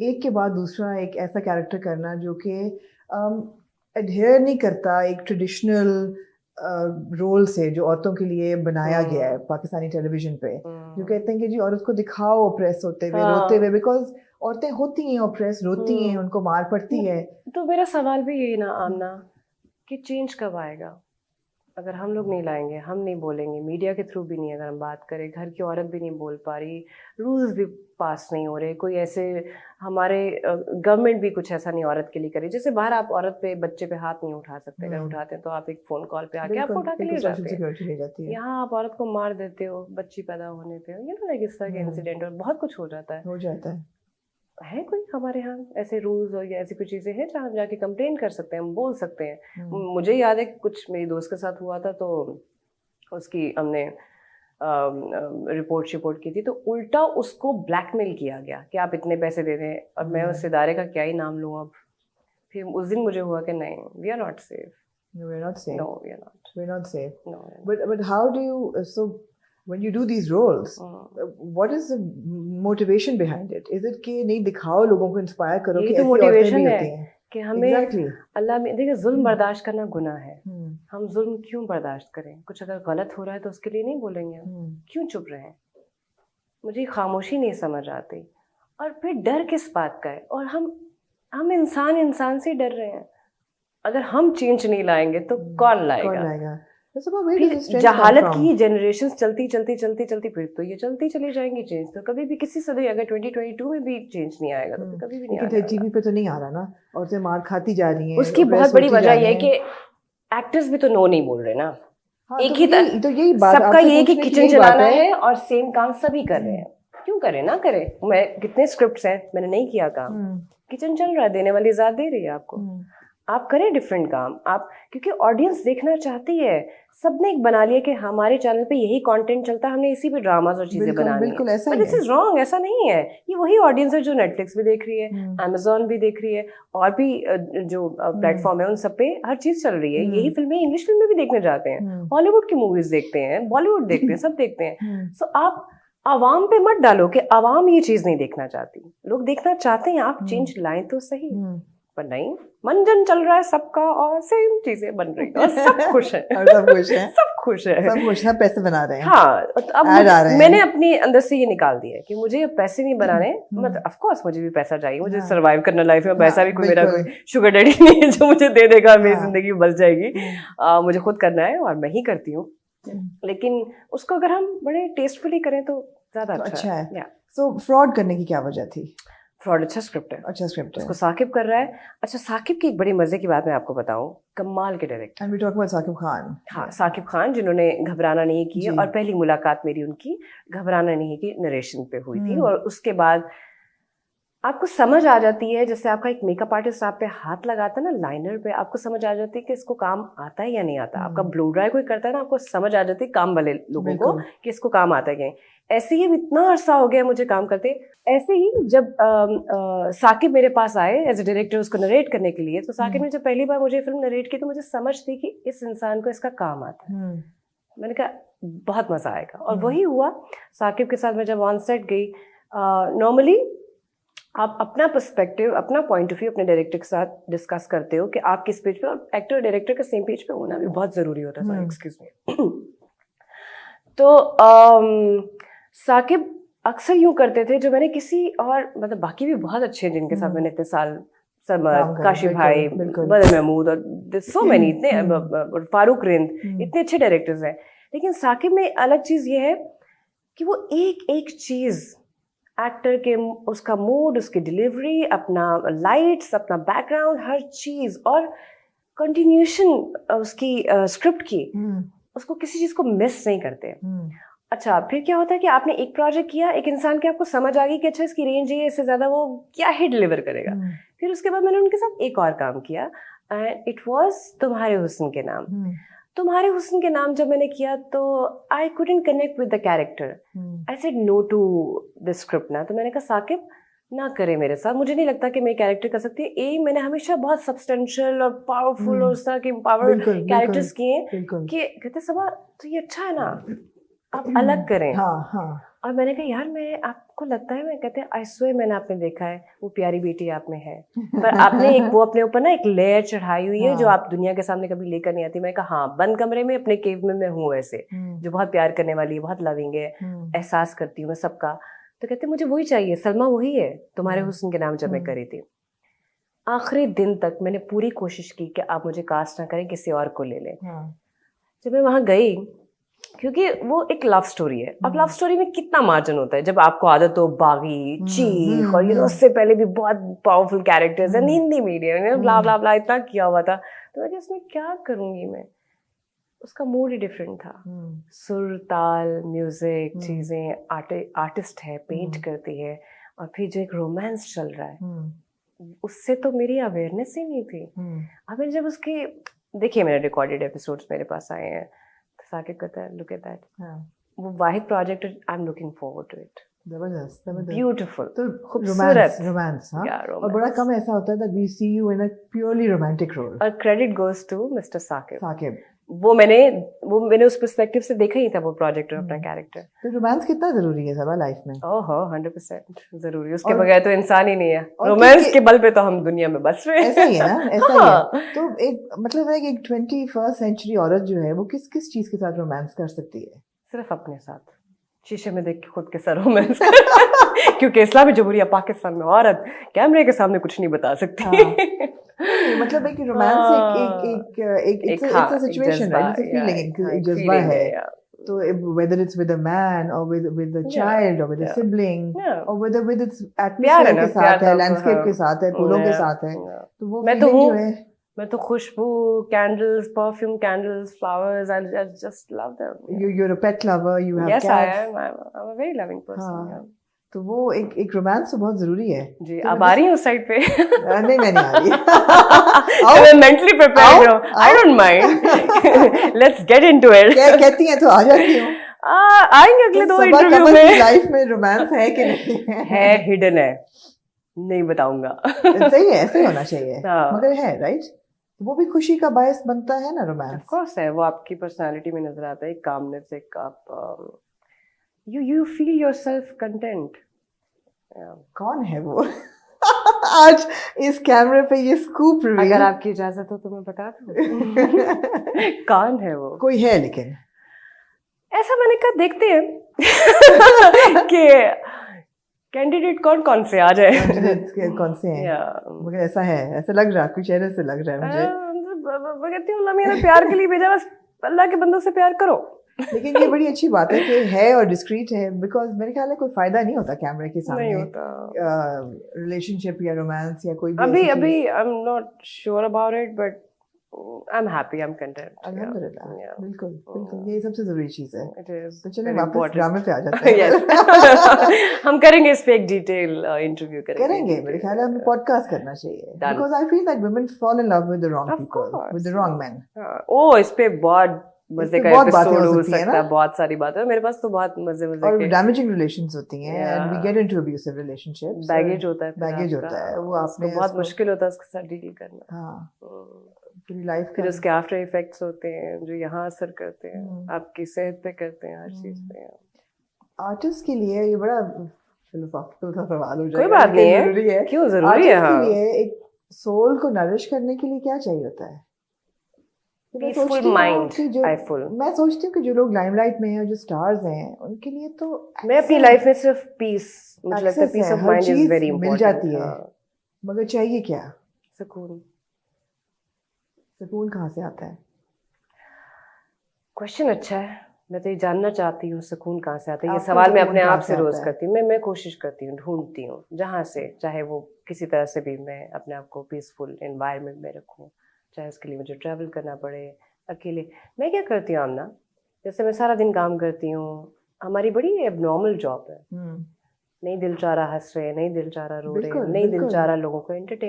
एक के बाद दूसरा एक ऐसा कैरेक्टर करना जो कि एडहेयर नहीं करता एक ट्रेडिशनल रोल से जो औरतों के लिए बनाया गया है पाकिस्तानी टेलीविजन पे, जो कहते हैं कि जी औरत को दिखाओ ऑप्रेस होते हुए, रोते हुए, बिकॉज औरतें होती हैं ऑप्रेस, रोती हैं, उनको मार पड़ती है। तो मेरा सवाल भी यही ना आमना, कि चेंज कब आएगा? अगर हम लोग नहीं लाएंगे, हम नहीं बोलेंगे, मीडिया के थ्रू भी नहीं, अगर हम बात करें, घर की औरत भी नहीं बोल पा रही, रूल्स भी पास नहीं हो रहे, कोई ऐसे हमारे गवर्नमेंट भी कुछ ऐसा नहीं औरत के लिए करे। जैसे बाहर आप औरत पे, बच्चे पे हाथ नहीं उठा सकते, अगर उठाते हैं तो आप एक फ़ोन कॉल पे आके आपको उठा के ले जाते हैं। यहाँ आप औरत को मार देते हो बच्ची पैदा होने पे, ये ना, लाइक इस तरह के इंसिडेंट और बहुत कुछ हो जाता है कोई हमारे यहाँ ऐसे रूल्स और या ऐसी कोई चीज़ें हैं जहाँ हम जाके कंप्लेन कर सकते हैं, हम बोल सकते हैं? मुझे याद है कुछ मेरी दोस्त के साथ हुआ था, तो उसकी हमने रिपोर्ट की थी, तो उल्टा उसको ब्लैकमेल किया गया कि आप इतने पैसे दे दें, और मैं उस इदारे का क्या ही नाम लूँ अब। फिर उस दिन मुझे हुआ कि नहीं, we are not safe. No, we're not safe. No, we are not. We're not safe. No. But how do you so when you do these roles, what is the motivation behind it? Is it कि नहीं दिखाओ लोगों को, inspire करो कि ऐसी औरतें भी होती हैं? कि हमें अल्लाह में देखिए, जुल्म बर्दाश्त करना गुनाह है। हम जुल्म क्यों बर्दाश्त करें? कुछ अगर गलत हो रहा है तो उसके लिए नहीं बोलेंगे हम, क्यों चुप रहे हैं? मुझे खामोशी नहीं समझ आती। और फिर डर किस बात का है? और हम इंसान से डर रहे हैं। अगर हम चेंज नहीं लाएंगे तो कौन लाएगा? जहालत की जनरेशंस चलती फिर तो ये चलती चली जाएंगी। चेंज तो कभी भी किसी सदी, अगर 2022 में भी चेंज नहीं आएगा तो कभी भी नहीं आएगा। टीवी पे तो नहीं आ रहा ना, औरतें मार खाती जा रही हैं। उसकी बहुत बड़ी वजह यह है कि एक्टर्स भी तो नो नहीं बोल रहे ना। एक ही तो यही बात, सबका ये कि किचन चलाना है और सेम काम सभी कर रहे हैं। क्यों करें ना करें? मैं कितने स्क्रिप्ट्स हैं, मैंने नहीं किया काम, किचन चल रहा है, देने वाली ज़ात दे रही है आपको, आप करें डिफरेंट काम। आप, क्योंकि ऑडियंस देखना चाहती है। सबने एक बना लिया कि हमारे चैनल पे यही कंटेंट चलता है, हमने इसी पे ड्रामास और चीजें बनानी है। बट दिस इज रॉन्ग, ऐसा नहीं है। ये वही ऑडियंस है जो नेटफ्लिक्स भी देख रही है, अमेजोन भी देख रही है, और भी जो प्लेटफॉर्म है उन सब पे हर चीज चल रही है। यही फिल्में इंग्लिश फिल्में भी देखने जाते हैं, हॉलीवुड की मूवीज देखते हैं, बॉलीवुड देखते हैं, सब देखते हैं। सो आप आवाम पे मत डालो कि आवाम ये चीज नहीं देखना चाहती। लोग देखना चाहते हैं, आप चेंज लाएं तो सही। पर नहीं, मंजन चल रहा है सबका और सेम चीजें बन रही है और सब खुश है और सब खुश है सब खुश है, सब खुश है, पैसे बना रहे हैं। हाँ, तो अब मैंने अपने अंदर से ये निकाल दिया है कि मुझे अब पैसे नहीं बनाने। मतलब ऑफ कोर्स मुझे भी पैसा चाहिए, मुझे सरवाइव करना लाइफ में। वैसा भी कोई मेरा कोई शुगर डैडी नहीं है जो मुझे दे देगा, मेरी जिंदगी बच जाएगी। मुझे खुद करना है और मैं ही करती हूँ। लेकिन उसको अगर हम बड़े टेस्टफुली करें तो ज्यादा अच्छा है। सो फ्रॉड करने की क्या वजह थी? फ्रॉड अच्छा स्क्रिप्ट है, उसको साकिब कर रहा है। अच्छा, साकिब की एक बड़ी मजे की बात मैं आपको बताऊं, कमाल के director. And we talk about Saqib Khan. हाँ, साकिब खान, जिन्होंने घबराना नहीं की, और पहली मुलाकात मेरी उनकी घबराना नहीं की नरेशन पे हुई थी। और उसके बाद आपको समझ आ जाती है, जैसे आपका एक मेकअप आर्टिस्ट आप पे हाथ लगाता है ना लाइनर पे, आपको समझ आ जाती है कि इसको काम आता है या नहीं आता। आपका ब्लो ड्राई कोई करता है ना, आपको समझ आ जाती है काम वाले लोगों को कि इसको काम आता है क्या। ऐसे ही इतना अरसा हो गया मुझे काम करते। ऐसे ही जब साकिब मेरे पास आए एज ए डायरेक्टर उसको नरेट करने के लिए, तो साकिब ने जब पहली बार मुझे फिल्म नरेट की तो मुझे समझ थी कि इस इंसान को इसका काम आता है। मैंने कहा बहुत मजा आएगा, और वही हुआ। साकिब के साथ मैं जब ऑन सेट गई, नॉर्मली आप अपना पर्सपेक्टिव, अपना पॉइंट ऑफ व्यू अपने डायरेक्टर के साथ डिस्कस करते हो कि आप किस पेज पे, और एक्टर और डायरेक्टर के सेम पेज पे होना भी बहुत ज़रूरी होता है। Excuse me. तो साकिब अक्सर यूं करते थे, जो मैंने किसी और, मतलब बाकी भी बहुत अच्छे हैं जिनके साथ मैंने इतने साल, सरमद, काशी भाई, बदर महमूद, और सो मैनी, इतने फारूक रिंद, इतने अच्छे डायरेक्टर्स हैं। लेकिन साकिब में अलग चीज़ ये है कि वो एक एक चीज़, एक्टर के, उसका मूड, उसकी डिलीवरी, अपना लाइट्स, अपना बैकग्राउंड, हर चीज़, और कंटिन्यूशन उसकी स्क्रिप्ट की, उसको किसी चीज़ को मिस नहीं करते। अच्छा, फिर क्या होता है कि आपने एक प्रोजेक्ट किया, एक इंसान की आपको समझ आ गई कि अच्छा इसकी रेंज है, इससे ज़्यादा वो क्या ही डिलीवर करेगा। फिर उसके बाद मैंने उनके साथ एक और काम किया, एंड इट वाज तुम्हारे हुस्न के नाम। तुम्हारे हुस्न के नाम जब मैंने किया तो I couldn't connect with the character. I said no to the script ना। तो मैंने कहा साकिब ना करे मेरे साथ, मुझे नहीं लगता कि मैं कैरेक्टर कर सकती है। मैंने हमेशा बहुत सब्सटेंशियल और पावरफुल और उस तरह के पावर कैरेक्टर्स किए कि कहते सबा तो ये अच्छा है ना, आप अलग करें। और मैंने कहा यार, मैं आप आपको लगता है, मैं कहते हैं आई स्वेयर मैंने आपने देखा है, वो प्यारी बेटी आप में है, पर आपने एक वो अपने ऊपर ना एक लेयर चढ़ाई हुई है जो आप दुनिया के सामने कभी लेकर नहीं आती। मैं कहा हाँ, बंद कमरे में अपने केव में मैं हूँ वैसे, जो बहुत प्यार करने वाली है, बहुत लविंग है, एहसास करती हूँ मैं सबका। तो कहते मुझे वही चाहिए, सलमा वही है तुम्हारे हुस्न के नाम जब मैं करी थी। आखिरी दिन तक मैंने पूरी कोशिश की कि आप मुझे कास्ट ना करें, किसी और को ले लें। जब मैं वहां गई, क्योंकि वो एक लव स्टोरी है, अब लव स्टोरी में कितना मार्जिन होता है, जब आपको आदत हो बागी, चीख, और उससे पहले भी बहुत पावरफुल कैरेक्टर्स है, हिंदी मीडियम, ब्ला ब्ला ब्ला इतना किया हुआ था। तो मैं उसमें क्या करूंगी मैं, उसका मूड ही डिफरेंट था। सुर ताल म्यूजिक चीजें, आर्टिस्ट है, पेंट करती है, और फिर जो एक रोमांस चल रहा है, उससे तो मेरी अवेयरनेस ही नहीं थी। अब जब उसकी देखिए, मेरे रिकॉर्डेड एपिसोड्स मेरे पास आए हैं, तो साकिब कहता है लुक एट दैट, वो वाहिद project, I am looking forward to it. जबरदस्त, ब्यूटीफुल, तो खूबसूरत रोमांस। और बड़ा कम ऐसा होता है that we see you in a purely romantic role। और credit goes to mister Saqib. वो मैंने उस पर्सपेक्टिव से देखा ही था वो प्रोजेक्ट और अपना कैरेक्टर। तो रोमांस कितना जरूरी है सबा लाइफ में? ओहो 100% जरूरी, उसके बगैर तो इंसान ही नहीं है। रोमांस के बल पे तो हम दुनिया में बस रहे हैं। ऐसा ही है ना, ऐसा ही है। तो एक मतलब है कि एक 21st सेंचुरी औरत जो है वो किस किस चीज के साथ रोमांस कर सकती है? सिर्फ अपने साथ, शीशे में देख के खुद के साथ रोमांस क्योंकि इस्लामी जमहूरिया पाकिस्तान में औरत कैमरे के सामने कुछ नहीं बता सकती। मतलब एक रोमांस एक it's a situation, right? It's a feeling, एक जज्बा है। तो whether it's with a man or with a child or with a sibling or whether with its atmosphere के साथ है, landscape के साथ है, फूलों के साथ है, तो वो feeling जो है, मैं तो खुशबू, candles, perfume candles, flowers, I just love them. You're a pet lover, you have cats. Yes, I am. I'm a very loving person. तो वो एक रोमांस तो बहुत जरूरी है जी। आप आ रही हैं उस साइड पे? नहीं, मैं नहीं आ रही। मैं मेंटली प्रिपेयर्ड हूँ, I don't mind, let's get into it. कहती हैं तो आ जाती हूँ। आएंगे अगले 2 इंटरव्यू में। लाइफ में रोमांस है कि नहीं है? हिडन है, नहीं बताऊंगा। सही है, ऐसे होना चाहिए, मगर है, राइट? वो भी खुशी का बायस बनता है ना रोमांस। ऑफ कोर्स है, वो आपकी पर्सनालिटी में नजर आता है, एक कामनेस, एक आप you feel yourself content. कौन है वो? आज इस कैमरे पे ये स्कूप रिवील, अगर आपकी इजाजत हो तो मैं बता दूं। कौन है वो? कोई है, लेकिन ऐसा मैंने कहा देखते हैं कि कैंडिडेट कौन से आ जाए। कौन से हैं? मगर ऐसा है, ऐसा लग रहा, कुछ चेहरे से लग रहा है मुझे। मैं कहती हूँ अल्लाह ने प्यार के लिए भेजा, बस अल्लाह के बंदों से प्यार करो। लेकिन ये बड़ी अच्छी बात है कि है और डिस्क्रीट है, बिकॉज मेरे ख्याल है कोई फायदा नहीं होता कैमरे के सामने, नहीं होता रिलेशनशिप या रोमांस या कोई भी। अभी I am not sure about it, but I am happy, I am content. अल्हम्दुलिल्लाह, बिल्कुल बिल्कुल, ये सबसे जरूरी चीज है। तो चलिए वापस ड्रामे पे आ जाते हैं। हम करेंगे इस पे एक डिटेल इंटरव्यू करेंगे। मेरे ख्याल है हमें पॉडकास्ट करना चाहिए, because I feel that women fall in love with the wrong people, with the wrong man. ओ, इस पे बहुत मजे का एपिसोड हो सकता है, बहुत सारी बातें मेरे पास तो बहुत मजे और डैमेजिंग रिलेशंस होती हैं, and we get into abusive relationships. Baggage होता है, वो आपने बहुत मुश्किल होता है उसके साथ डील करना। हाँ, पूरी लाइफ। फिर उसके आफ्टर इफेक्ट्स होते हैं जो यहाँ असर करते हैं, आपकी सेहत पे करते हैं, हर चीज पे। आर्टिस्ट के लिए ये बड़ा फिलोसॉफिकल सा सवाल हो जाएगा। कोई बात नहीं है, क्यों जरूरी है? आर्टिस्ट के लिए एक सोल को नरिश करने के लिए क्या चाहिए होता है? पीसफुल माइंड, मैं सोचती हूँ कि जो लोग लाइमलाइट में हैं, जो स्टार्स हैं, उनके लिए तो मैं अपनी लाइफ में सिर्फ पीस, मुझे लगता है peace of mind is very important. मिल जाती है, मगर चाहिए क्या? सुकून। सुकून कहाँ से आता है? क्वेश्चन अच्छा है, मैं तो ये जानना चाहती हूँ सुकून कहाँ से आता है। ये सवाल मैं अपने आप से रोज करती हूँ। मैं कोशिश करती हूँ, ढूंढती हूँ जहाँ से, चाहे वो किसी तरह से भी मैं अपने आप को पीसफुल एनवायरनमेंट में रखूँ, चाहे उसके लिए मुझे ट्रैवल करना पड़े अकेले। मैं क्या करती हूँ आमना, जैसे मैं सारा दिन काम करती हूँ, हमारी बड़ी एबनॉर्मल जॉब है, नहीं दिल चाह रहा हंस रहे, नहीं दिल चाह रहा रो रहे, नहीं दिल चाह रहा लोगों को एंटरटेन